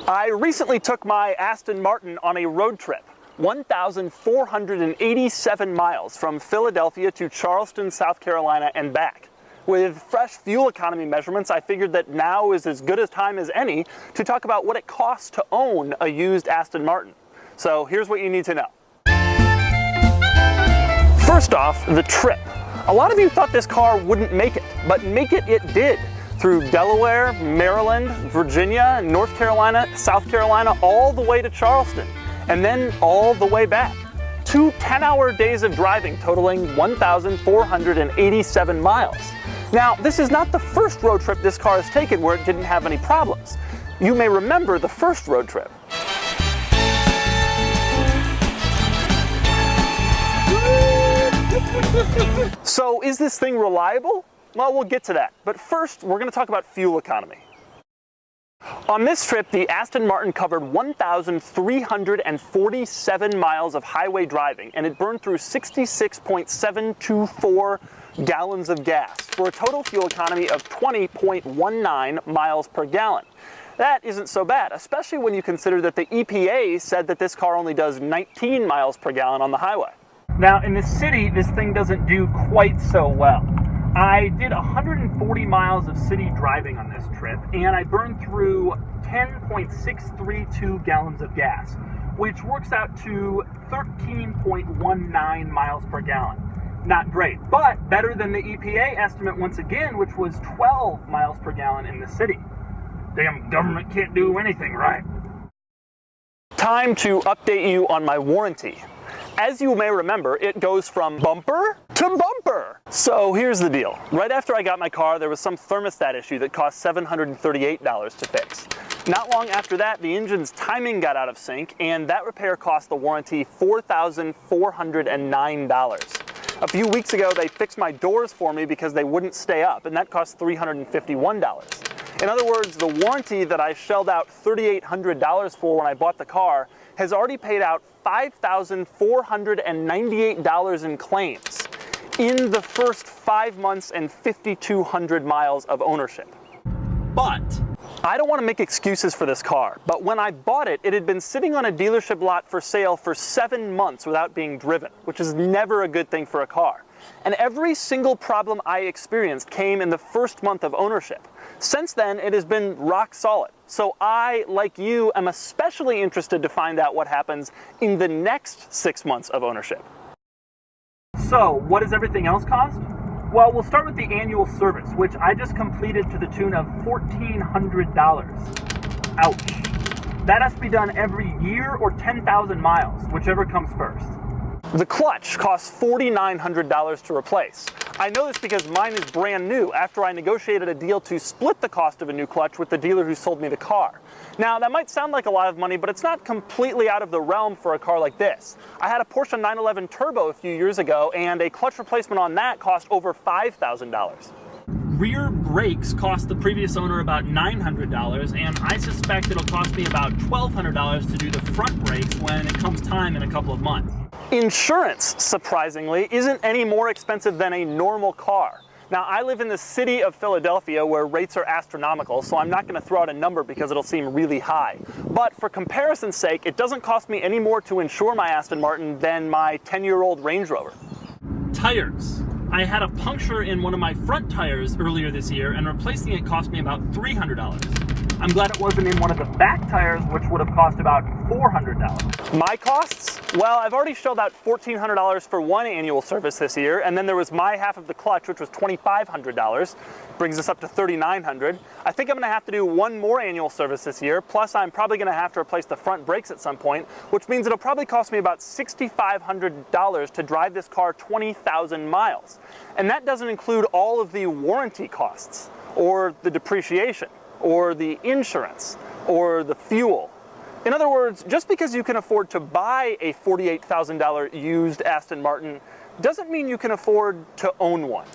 I recently took my Aston Martin on a road trip, 1,487 miles from Philadelphia to Charleston, South Carolina and back. With fresh fuel economy measurements, I figured that now is as good a time as any to talk about what it costs to own a used Aston Martin. So here's what you need to know. First off, the trip. A lot of you thought this car wouldn't make it, but make it did. Through Delaware, Maryland, Virginia, North Carolina, South Carolina, all the way to Charleston, and then all the way back. 2 10-hour days of driving totaling 1,487 miles. Now, this is not the first road trip this car has taken where it didn't have any problems. You may remember the first road trip. So, is this thing reliable? Well, we'll get to that. But first, we're going to talk about fuel economy. On this trip, the Aston Martin covered 1,347 miles of highway driving, and it burned through 66.724 gallons of gas, for a total fuel economy of 20.19 miles per gallon. That isn't so bad, especially when you consider that the EPA said that this car only does 19 miles per gallon on the highway. Now, in the city, this thing doesn't do quite so well. I did 140 miles of city driving on this trip, and I burned through 10.632 gallons of gas, which works out to 13.19 miles per gallon. Not great, but better than the EPA estimate once again, which was 12 miles per gallon in the city. Damn government can't do anything right. Time to update you on my warranty. As you may remember, it goes from bumper to bumper. So here's the deal. Right after I got my car, there was some thermostat issue that cost $738 to fix. Not long after that, the engine's timing got out of sync, and that repair cost the warranty $4,409. A few weeks ago, they fixed my doors for me because they wouldn't stay up, and that cost $351. In other words, the warranty that I shelled out $3,800 for when I bought the car has already paid out $5,498 in claims in the first 5 months and 5,200 miles of ownership. But I don't want to make excuses for this car, but when I bought it, it had been sitting on a dealership lot for sale for 7 months without being driven, which is never a good thing for a car. And every single problem I experienced came in the first month of ownership. Since then, it has been rock solid. So I, like you, am especially interested to find out what happens in the next 6 months of ownership. So, what does everything else cost? Well, we'll start with the annual service, which I just completed to the tune of $1,400. Ouch. That has to be done every year or 10,000 miles, whichever comes first. The clutch costs $4,900 to replace. I know this because mine is brand new after I negotiated a deal to split the cost of a new clutch with the dealer who sold me the car. Now, that might sound like a lot of money, but it's not completely out of the realm for a car like this. I had a Porsche 911 Turbo a few years ago, and a clutch replacement on that cost over $5,000. Rear brakes cost the previous owner about $900, and I suspect it'll cost me about $1,200 to do the front brakes when it comes time in a couple of months. Insurance, surprisingly, isn't any more expensive than a normal car. Now, I live in the city of Philadelphia where rates are astronomical, so I'm not going to throw out a number because it'll seem really high. But for comparison's sake, it doesn't cost me any more to insure my Aston Martin than my 10-year-old Range Rover. Tires. I had a puncture in one of my front tires earlier this year, and replacing it cost me about $300. I'm glad it wasn't in one of the back tires, which would have cost about $400. My costs? Well, I've already shelled out $1,400 for one annual service this year, and then there was my half of the clutch, which was $2,500. Brings us up to $3,900. I think I'm going to have to do one more annual service this year, plus I'm probably going to have to replace the front brakes at some point, which means it'll probably cost me about $6,500 to drive this car 20,000 miles. And that doesn't include all of the warranty costs, or the depreciation, or the insurance, or the fuel. In other words, just because you can afford to buy a $48,000 used Aston Martin doesn't mean you can afford to own one.